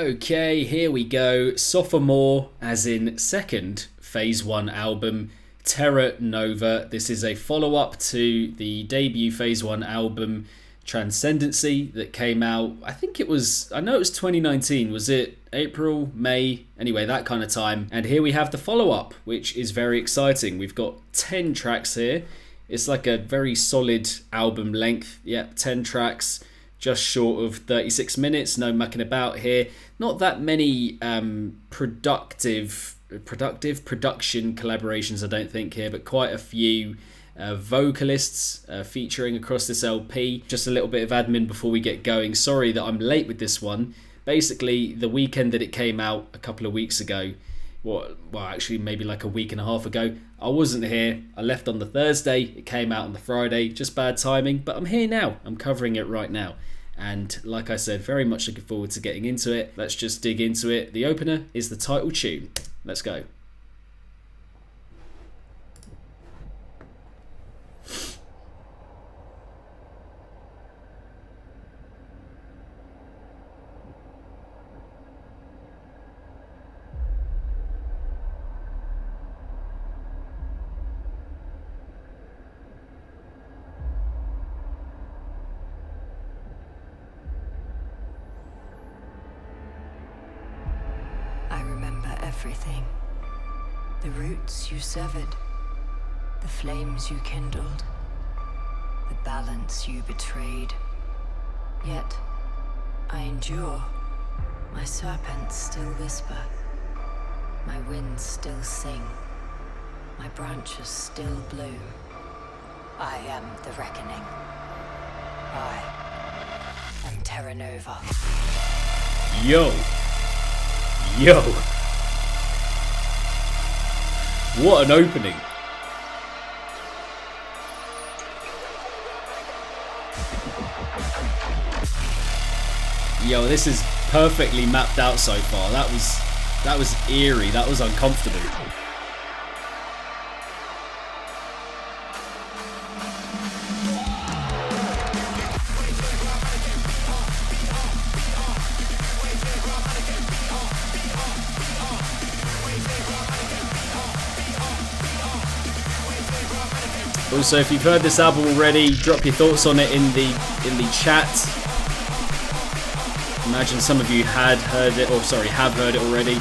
Okay, here we go. Sophomore, as in second PhaseOne album, TERRANOVA. This is a follow-up to the debut PhaseOne album, Transcendency, that came out, I know it was 2019. Was it April, May? Anyway, that kind of time. And here we have the follow-up, which is very exciting. We've got 10 tracks here. It's like a very solid album length. Yep, 10 tracks. Just short of 36 minutes, no mucking about here. Not that many productive production collaborations, I don't think, here, but quite a few vocalists featuring across this LP. Just a little bit of admin before we get going. Sorry that I'm late with this one. Basically, the weekend that it came out a couple of weeks ago, well, actually maybe like a week and a half ago, I wasn't here. I left on the Thursday. It came out on the Friday. Just bad timing, but I'm here now. I'm covering it right now. And like I said, very much looking forward to getting into it. Let's just dig into it. The opener is the title tune. Let's go. Everything. The roots you severed, the flames you kindled, the balance you betrayed. Yet, I endure. My serpents still whisper, my winds still sing, my branches still bloom. I am the reckoning. I am TERRANOVA. Yo! What an opening. Yo, this is perfectly mapped out so far. That was eerie. That was uncomfortable. Also, if you've heard this album already, drop your thoughts on it in the chat. Imagine some of you have heard it already.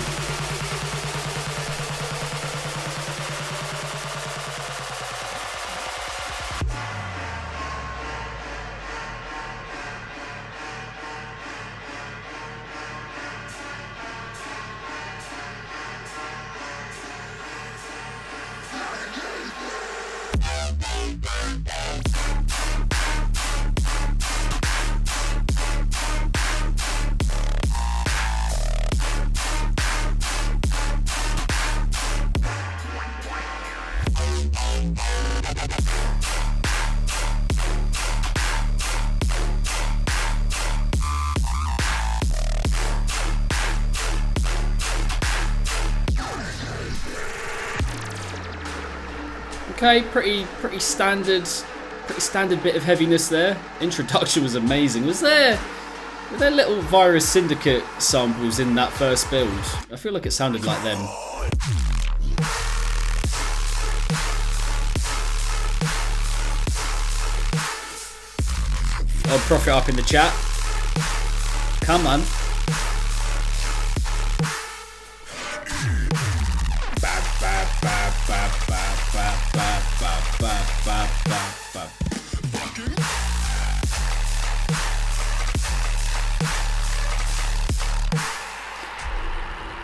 Okay, pretty standard bit of heaviness there. Introduction was amazing. Were there little Virus Syndicate samples in that first build? I feel like it sounded like them. I'll profit up in the chat. Come on.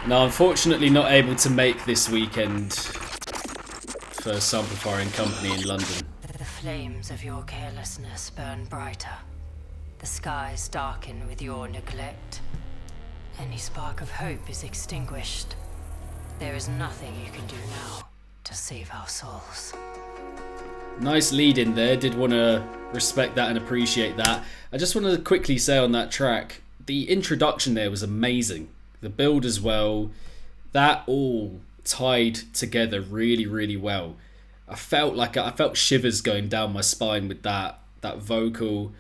Now, unfortunately not able to make this weekend for Samplifying Company in London. The flames of your carelessness burn brighter. The skies darken with your neglect. Any spark of hope is extinguished. There is nothing you can do now to save our souls. Nice lead in there. Did want to respect that and appreciate that. I just wanted to quickly say on that track, the introduction there was amazing. The build as well. That all tied together really, really well. I felt shivers going down my spine with that vocal.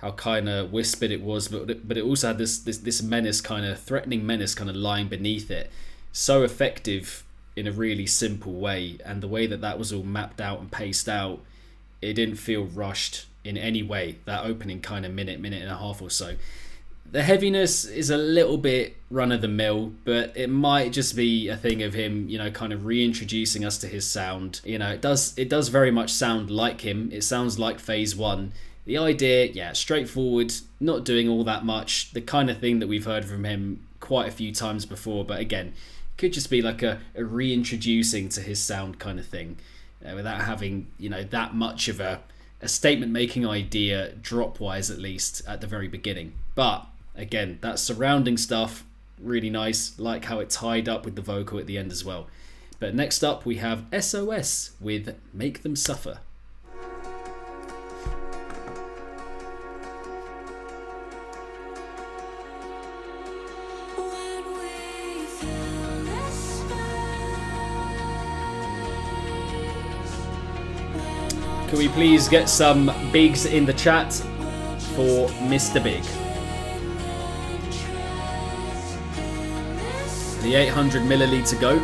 how kind of whispered it was, but it also had this menace, kind of threatening menace, kind of lying beneath it. So effective in a really simple way, and the way that was all mapped out and paced out, it didn't feel rushed in any way. That opening kind of minute and a half or so. The heaviness is a little bit run-of-the-mill, but it might just be a thing of him, kind of reintroducing us to his sound. It does very much sound like him. It sounds like PhaseOne. The idea, yeah, straightforward, not doing all that much. The kind of thing that we've heard from him quite a few times before, but again, could just be like a reintroducing to his sound kind of thing, without having, that much of a statement-making idea, drop-wise at least, at the very beginning. But again, that surrounding stuff, really nice. Like how it tied up with the vocal at the end as well. But next up, we have SOS with Make Them Suffer. Can we please get some bigs in the chat for Mr. Big? The 800 milliliter go.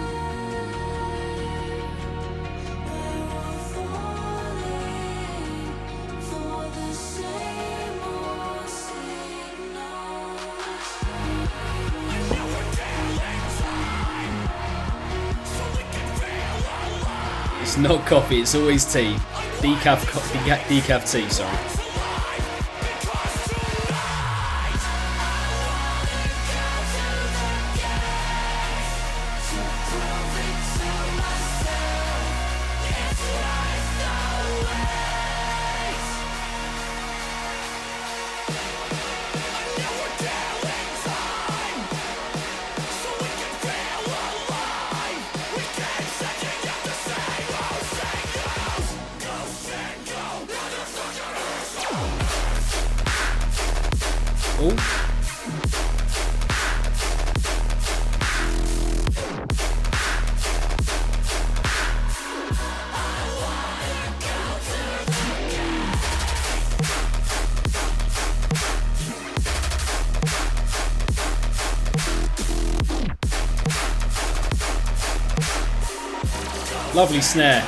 It's not coffee, it's always tea. Decaf tea, sorry. Lovely snare.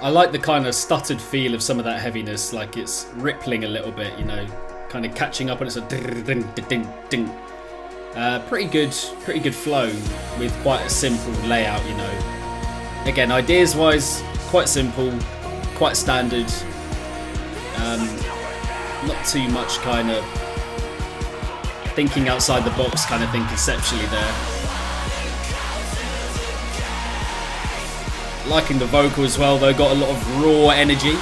I like the kind of stuttered feel of some of that heaviness, like it's rippling a little bit, kind of catching up, and it's a ding, ding, ding. Pretty good flow with quite a simple layout, Again, ideas-wise, quite simple, quite standard. Not too much kind of thinking outside the box kind of thing conceptually there. Liking the vocal as well, though, got a lot of raw energy.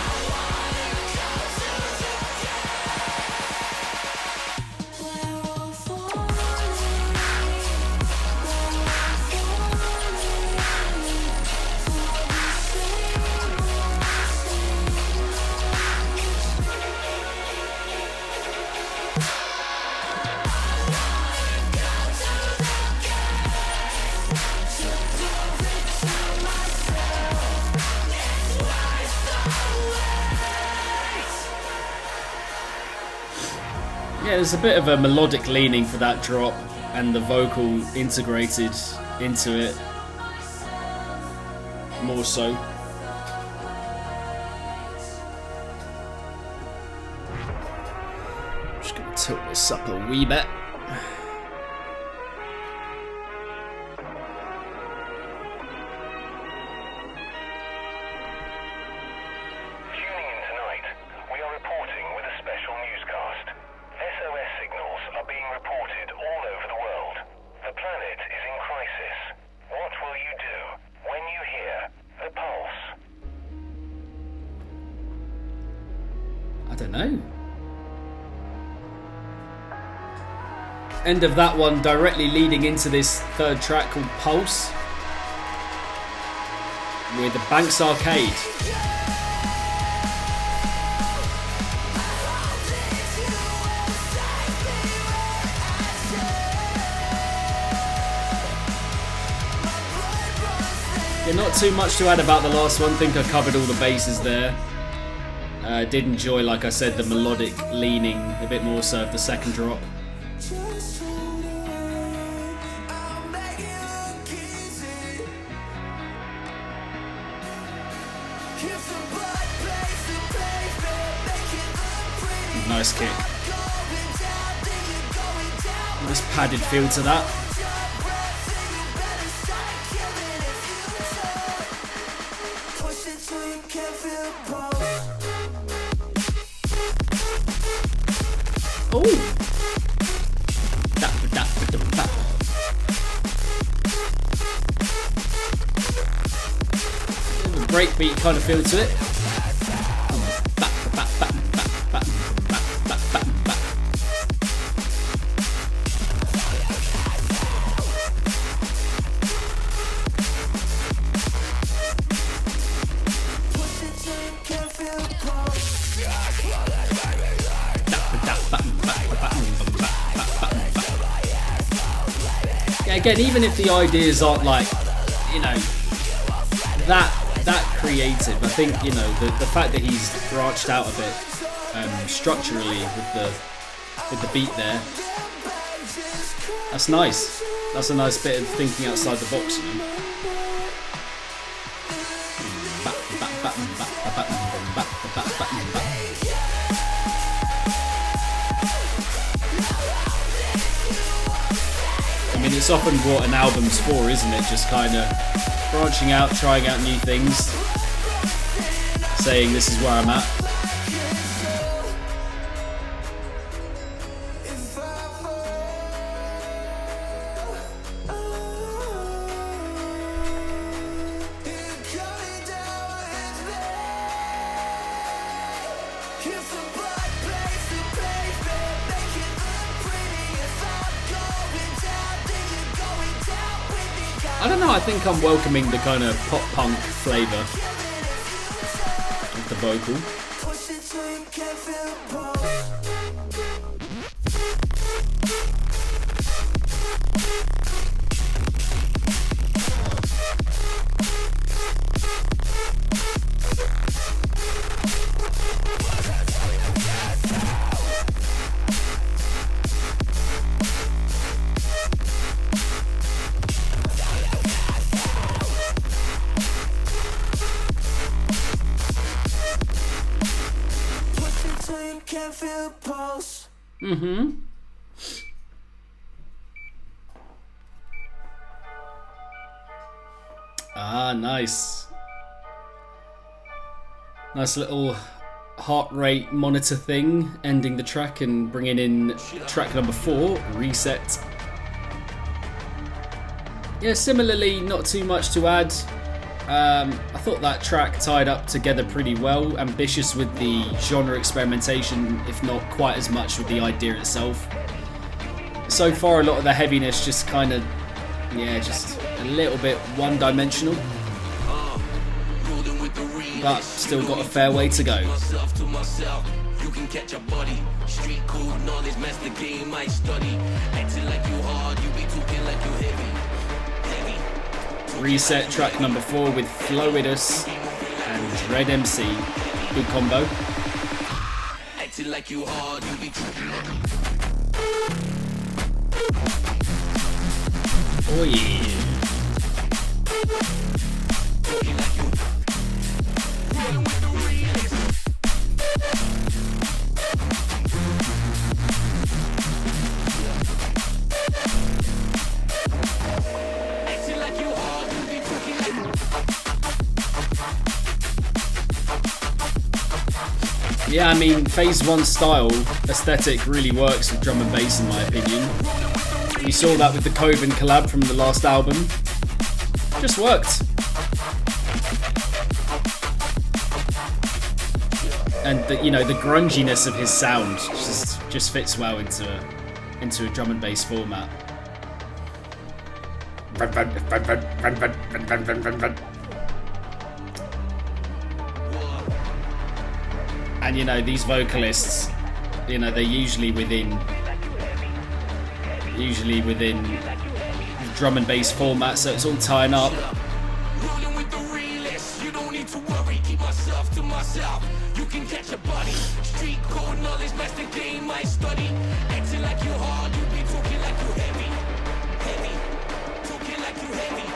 Yeah, there's a bit of a melodic leaning for that drop, and the vocal integrated into it more so. Just gonna tilt this up a wee bit. End of that one, directly leading into this third track called Pulse with the Banks Arcade. Yeah, not too much to add about the last one. I think I covered all the bases there. Did enjoy, like I said, the melodic leaning a bit more so of the second drop. Nice kick. Nice padded feel to that. Oh! Breakbeat kind of feel to it. Again, even if the ideas aren't like, you know, that creative, I think, you know, the fact that he's branched out a bit structurally with the beat there, that's nice. That's a nice bit of thinking outside the box, you know. I mean, it's often what an album's for, isn't it? Just kind of branching out, trying out new things, saying this is where I'm at. I don't know, I think I'm welcoming the kind of pop punk flavour of the vocal. Ah, nice. Nice little heart rate monitor thing, ending the track and bringing in track number 4, Reset. Yeah, similarly, not too much to add. I thought that track tied up together pretty well, ambitious with the genre experimentation, if not quite as much with the idea itself. So far, a lot of the heaviness just kind of, yeah, just a little bit one-dimensional, but still got a fair way to go. You can catch a body, street code knowledge, master game I study. Acting like you hard, you be talking like you heavy. Reset track number 4 with Floridus and Red MC. Good combo. Acting like you hard, you be talking like oh yeah. Yeah, I mean, PhaseOne style aesthetic really works with drum and bass in my opinion. We saw that with the Coven collab from the last album. Just worked. And the, you know, the grunginess of his sound just fits well into into a drum and bass format. And you know, these vocalists, you know, they're usually within the drum and bass format, so it's all tying up. You can catch a body. Street code knowledge, master game, my study. Acting like you hard, you be talking like you heavy. Heavy. Talking like you heavy.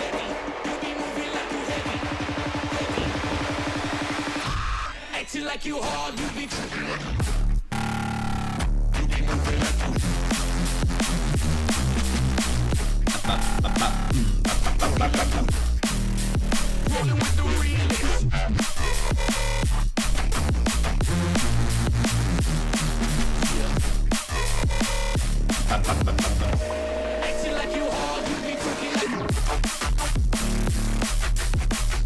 Heavy. You be moving like you heavy. Heavy. Acting like you hard, you be talking like you moving like you rolling with the realest.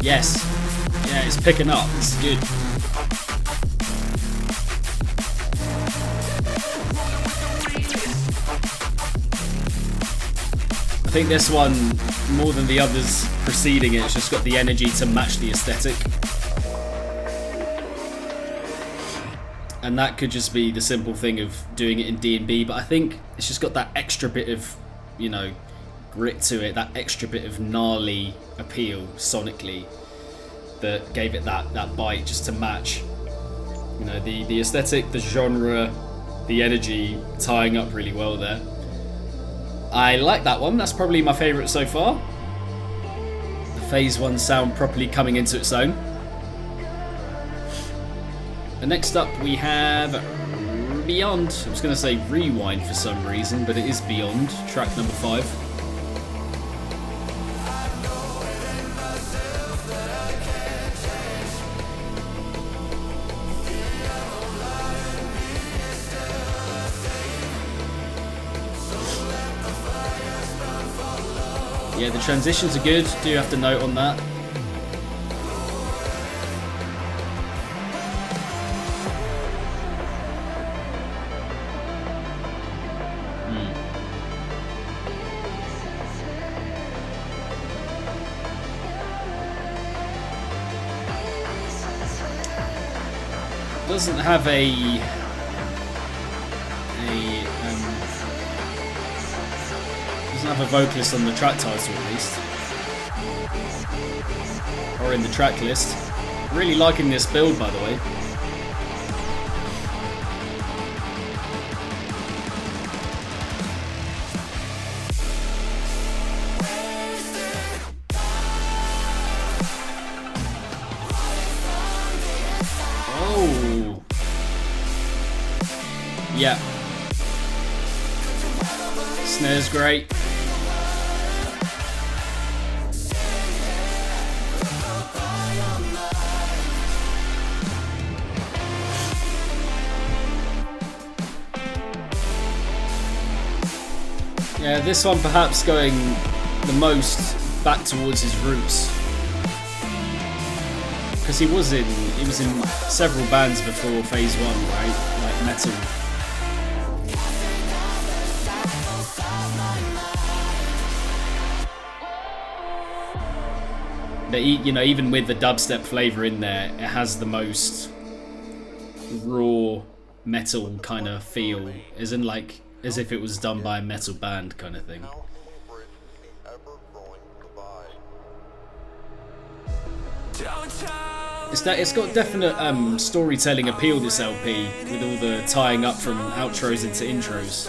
Yes. Yeah, it's picking up. This is good. I think this one, more than the others preceding it, it's just got the energy to match the aesthetic. And that could just be the simple thing of doing it in D&B, but I think it's just got that extra bit of, you know, grit to it, that extra bit of gnarly appeal sonically that gave it that bite just to match, you know, the aesthetic, the genre, the energy tying up really well there. I like that one. That's probably my favourite so far. The PhaseOne sound properly coming into its own. And next up we have Beyond. I was going to say Rewind for some reason, but it is Beyond, track number 5. Yeah, the transitions are good, do have to note on that. Doesn't have doesn't have a vocalist on the track title at least, or in the track list. Really liking this build, by the way. Oh, yeah. Snare's great. Yeah, this one perhaps going the most back towards his roots, because he was in several bands before PhaseOne, right? Like metal. But you know, even with the dubstep flavour in there, it has the most raw metal kind of feel, as in like as if it was done by a metal band kind of thing. It's got definite storytelling appeal, this LP, with all the tying up from outros into intros.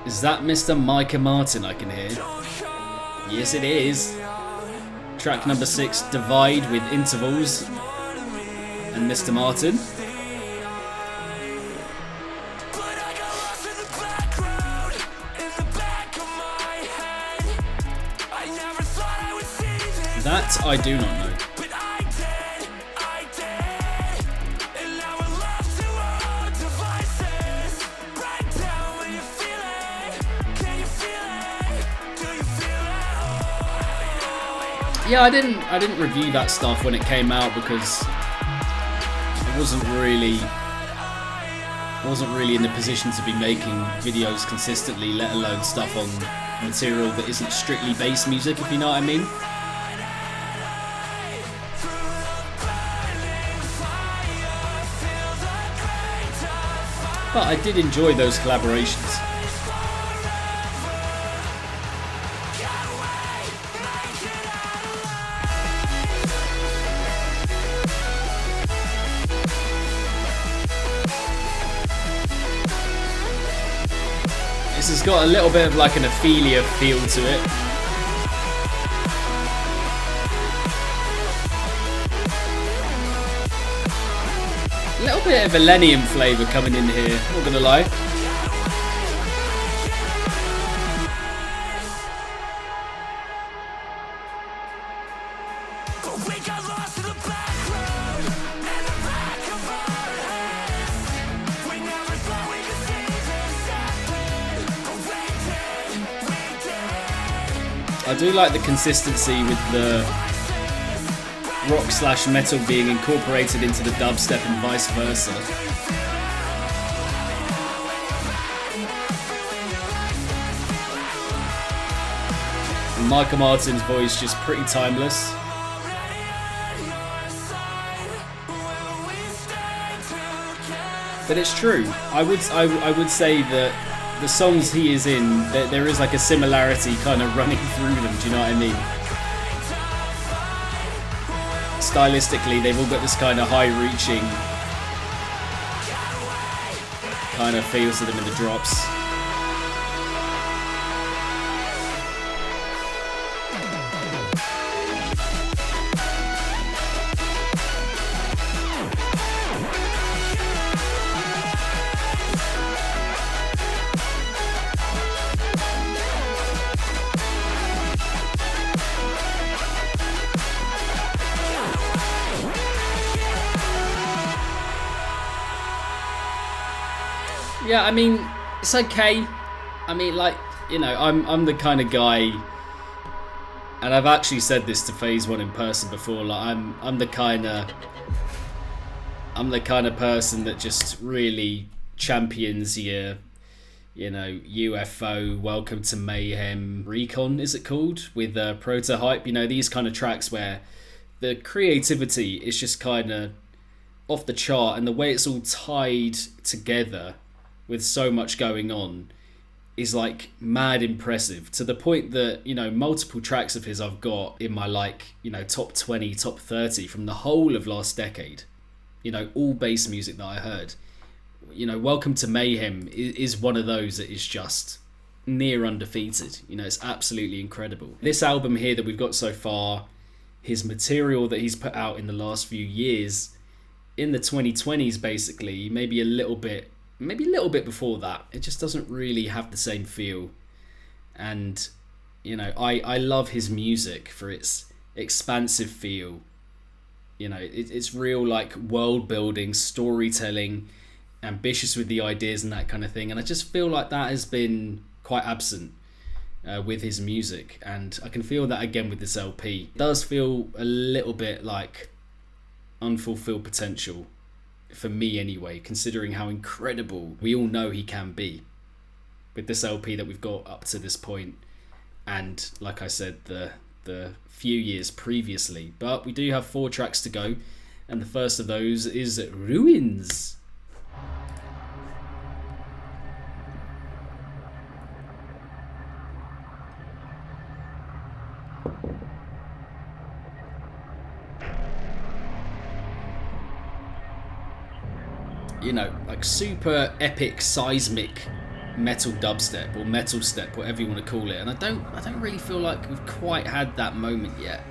Is that Mr. Micah Martin I can hear? Yes, it is. Track number 6, Divide with Intervals and Mr. Martin. That I do not know. Yeah, I didn't review that stuff when it came out because it wasn't really wasn't really in the position to be making videos consistently, let alone stuff on material that isn't strictly bass music, if you know what I mean. But I did enjoy those collaborations. This has got a little bit of like an Ophelia feel to it. A little bit of Millennium flavour coming in here, not gonna lie. I do like the consistency with the rock / metal being incorporated into the dubstep and vice versa. And Michael Martin's voice just pretty timeless. But it's true. I would say that the songs he is in, there is like a similarity kind of running through them. Do you know what I mean? Stylistically, they've all got this kind of high-reaching kind of feel to them in the drops. Yeah, I mean, it's okay. I mean, like, you know, I'm the kind of guy, and I've actually said this to PhaseOne in person before. Like, I'm the kind of person that just really champions your, you know, UFO, Welcome to Mayhem, Recon, is it called, with Prototype. You know, these kind of tracks where the creativity is just kind of off the chart, and the way it's all tied together with so much going on is like mad impressive, to the point that, you know, multiple tracks of his I've got in my, like, you know, top 20, top 30 from the whole of last decade. You know, all bass music that I heard. You know, Welcome to Mayhem is one of those that is just near undefeated. You know, it's absolutely incredible. This album here that we've got so far, his material that he's put out in the last few years, in the 2020s basically, maybe a little bit before that, it just doesn't really have the same feel. And, you know, I love his music for its expansive feel. You know, it's real, like, world building, storytelling, ambitious with the ideas and that kind of thing. And I just feel like that has been quite absent with his music, and I can feel that again with this LP. It does feel a little bit like unfulfilled potential, for me anyway, considering how incredible we all know he can be with this LP that we've got up to this point, and like I said, the few years previously. But we do have 4 tracks to go, and the first of those is Ruins. You know, like super epic seismic metal dubstep or metal step, whatever you want to call it. And I don't really feel like we've quite had that moment yet.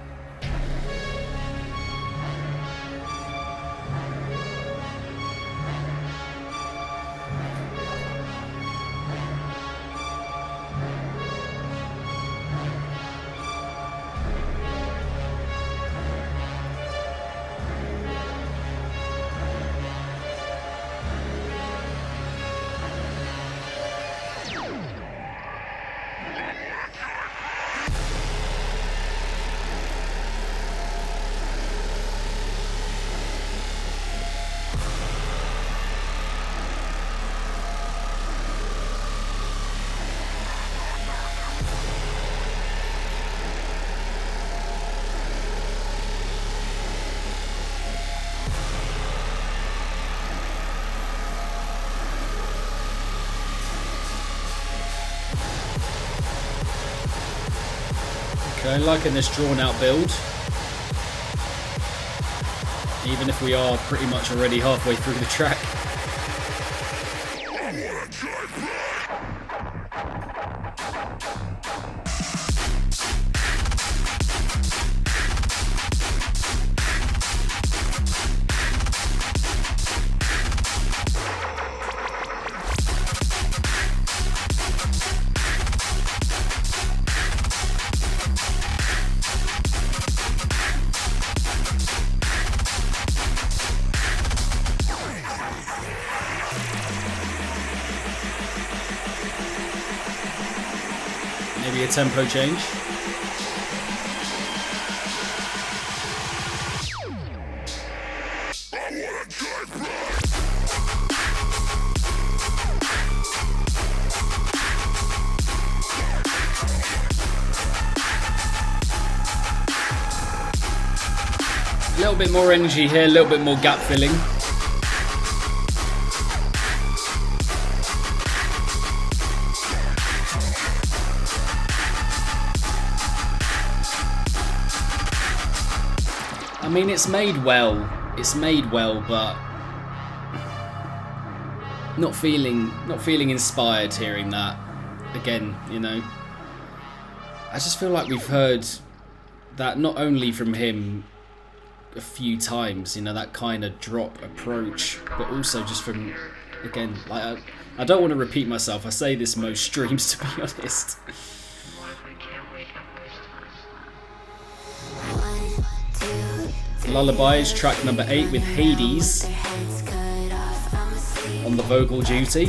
Okay, liking this drawn out build. Even if we are pretty much already halfway through the track. Maybe a tempo change. A little bit more energy here, a little bit more gap filling. I mean, it's made well, but not feeling inspired hearing that again, you know. I just feel like we've heard that not only from him a few times, you know, that kind of drop approach, but also just from, again, like I don't want to repeat myself, I say this most streams to be honest. Lullabies, track number 8 with Hades on the vocal duty.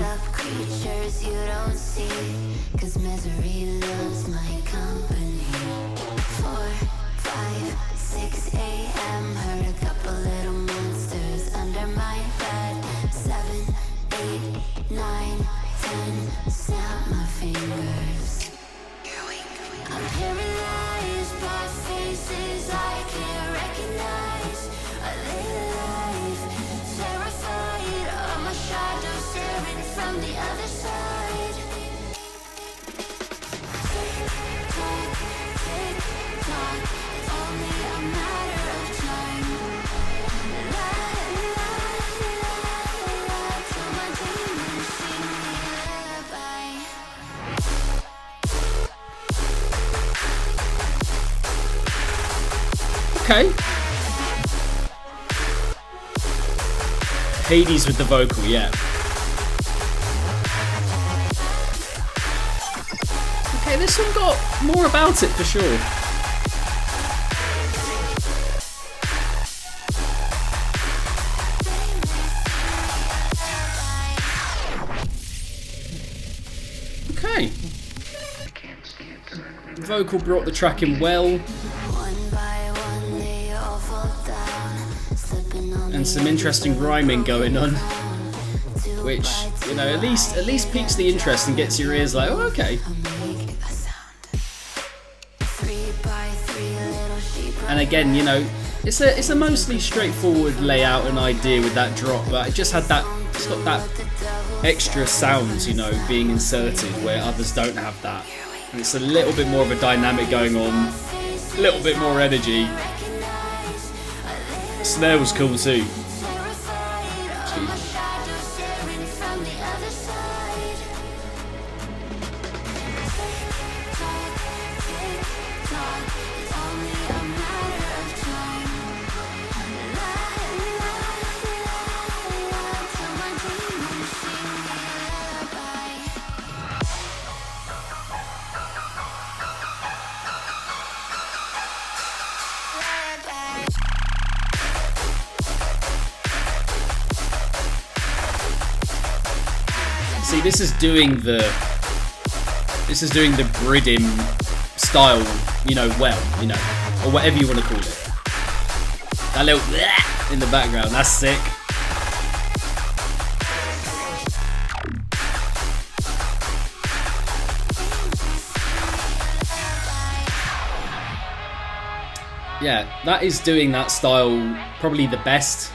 Okay. Hades with the vocal, yeah. Okay, this one got more about it for sure. Okay. The vocal brought the track in well. And some interesting rhyming going on, which, you know, at least piques the interest and gets your ears like, oh, okay. And again, you know, it's a mostly straightforward layout and idea with that drop, but it just had that, it's got that extra sounds, you know, being inserted where others don't have that. And it's a little bit more of a dynamic going on, a little bit more energy. Snare was cool too. See, this is doing the Bridim style, you know, well, you know, or whatever you want to call it. That little bleh in the background, that's sick. Yeah, that is doing that style probably the best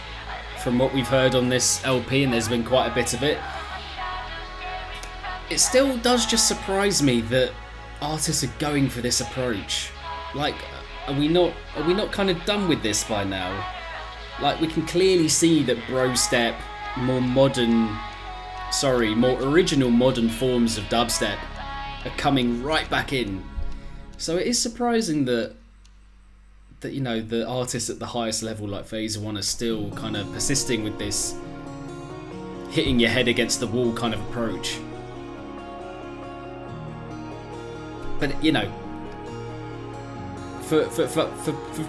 from what we've heard on this LP, and there's been quite a bit of it. It still does just surprise me that artists are going for this approach. Like, are we not kind of done with this by now? Like, we can clearly see that brostep, more original modern forms of dubstep are coming right back in. So it is surprising that you know, the artists at the highest level like PhaseOne are still kind of persisting with this hitting your head against the wall kind of approach. But you know, for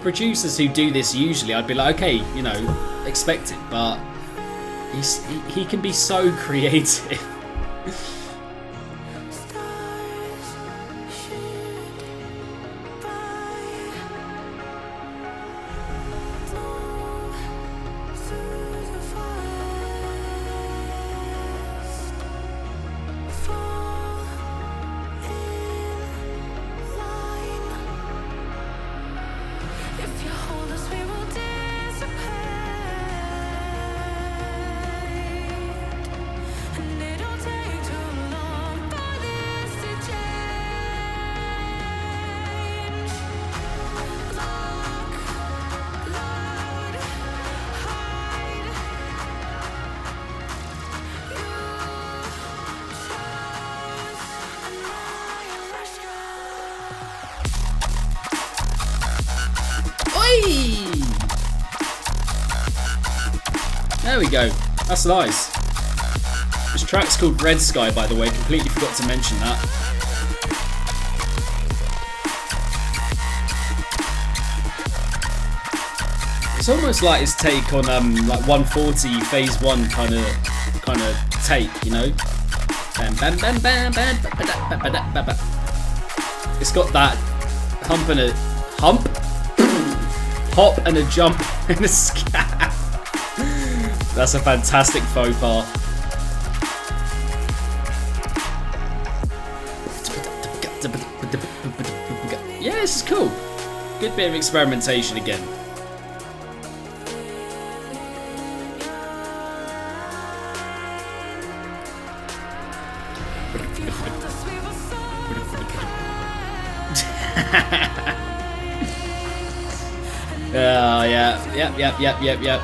producers who do this usually, I'd be like, okay, you know, expect it, but he can be so creative. There we go. That's nice. This track's called Red Sky, by the way. Completely forgot to mention that. It's almost like his take on like 140 PhaseOne kind of take, you know. It's got that hop and a jump and a scat. That's a fantastic faux pas. Yeah, this is cool. Good bit of experimentation again. Oh yeah, yep.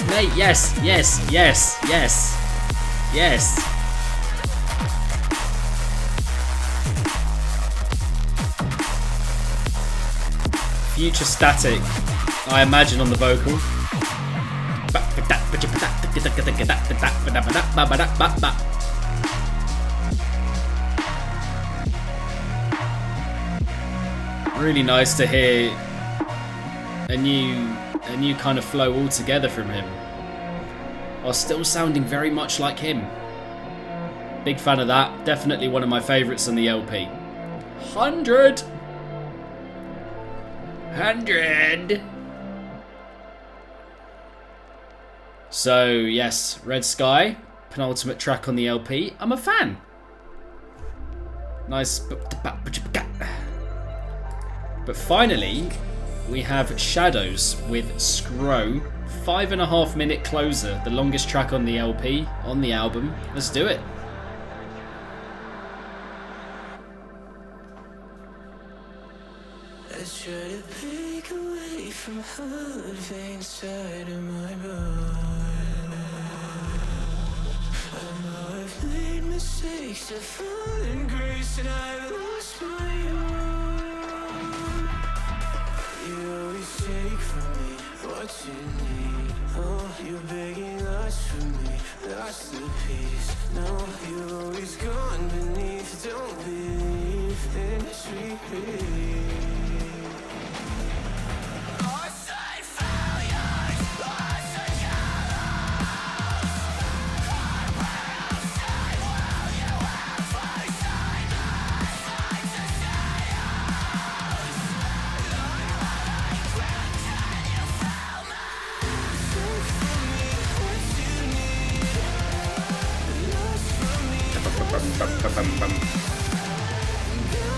Mate, yes. Future Static, I imagine, on the vocal. Really nice to hear a new kind of flow altogether from him, while still sounding very much like him. Big fan of that. Definitely one of my favourites on the LP. 100. So yes, Red Sky, penultimate track on the LP. I'm a fan. Nice. But finally, we have Shadows with Scro. 5.5 minute closer, the longest track on the LP, on the album. Let's do it. Let's try to break away from hurt inside of my mind. I know I've made mistakes, I've fallen grace, and I've lost my own. You always take from me what you need. Oh, you're begging lots from me, that's the peace. No, you've always gone beneath. Don't believe in sweet relief.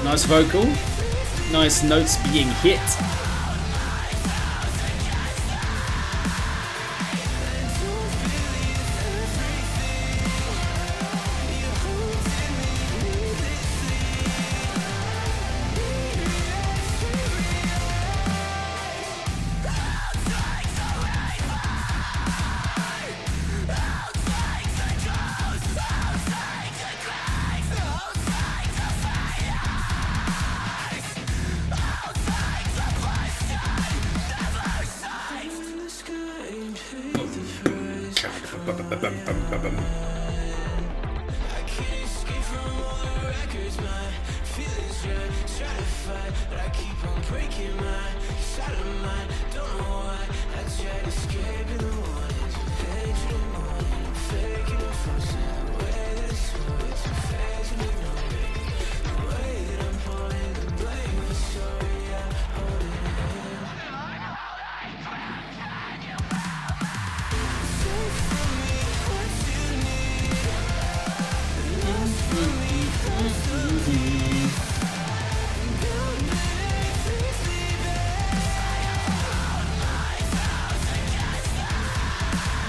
Nice vocal. Nice notes being hit.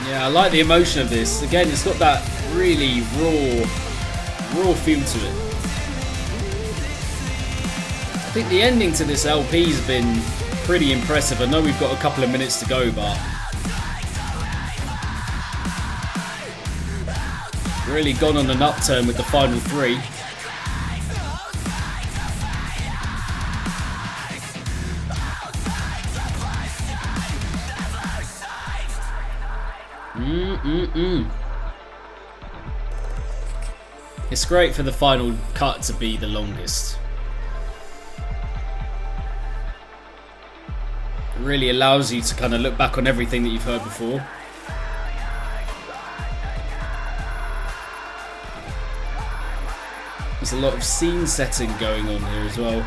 Yeah, I like the emotion of this. Again, it's got that really raw feel to it. I think the ending to this LP has been pretty impressive. I know we've got a couple of minutes to go, but really gone on an upturn with the final three. It's great for the final cut to be the longest. It really allows you to kind of look back on everything that you've heard before. There's a lot of scene setting going on here as well.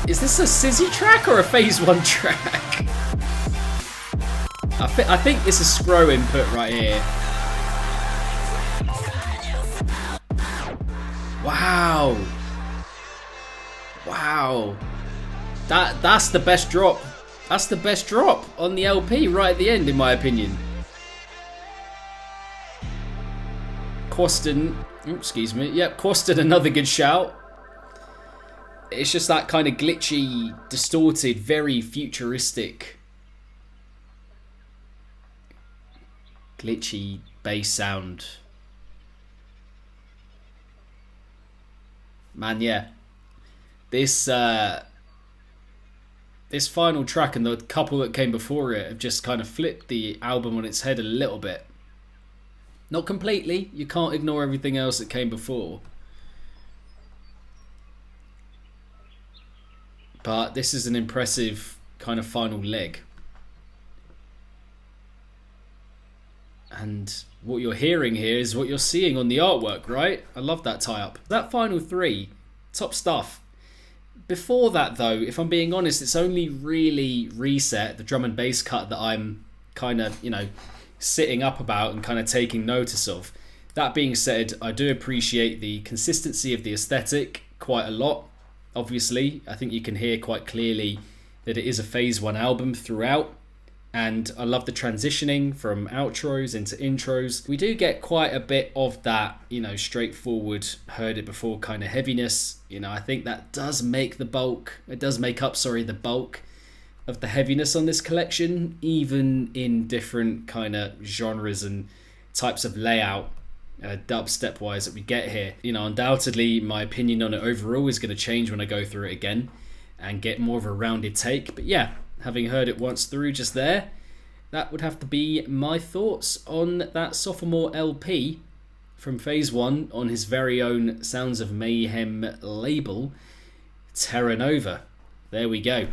Is this a Sizzy track or a PhaseOne track? I think this is Scro input right here. Wow. Wow. That's the best drop. That's the best drop on the LP right at the end, in my opinion. Quaston, excuse me. Yep, Quaston, another good shout. It's just that kind of glitchy, distorted, very futuristic, glitchy bass sound. Man, yeah. This final track and the couple that came before it have just kind of flipped the album on its head a little bit. Not completely. You can't ignore everything else that came before. But this is an impressive kind of final leg. And what you're hearing here is what you're seeing on the artwork, right? I love that tie-up. That final three, top stuff. Before that, though, if I'm being honest, it's only really Reset, the drum and bass cut, that I'm kind of, sitting up about and kind of taking notice of. That being said, I do appreciate the consistency of the aesthetic quite a lot. Obviously, I think you can hear quite clearly that it is a PhaseOne album throughout. And I love the transitioning from outros into intros. We do get quite a bit of that, straightforward, heard it before kind of heaviness. I think that does make the bulk, the bulk of the heaviness on this collection, even in different kind of genres and types of layout. dubstep wise that we get here. You know, undoubtedly my opinion on it overall is going to change when I go through it again and get more of a rounded take. But yeah, having heard it once through just there, that would have to be my thoughts on that sophomore LP from PhaseOne on his very own Sounds of Mayhem label, TERRANOVA. There we go.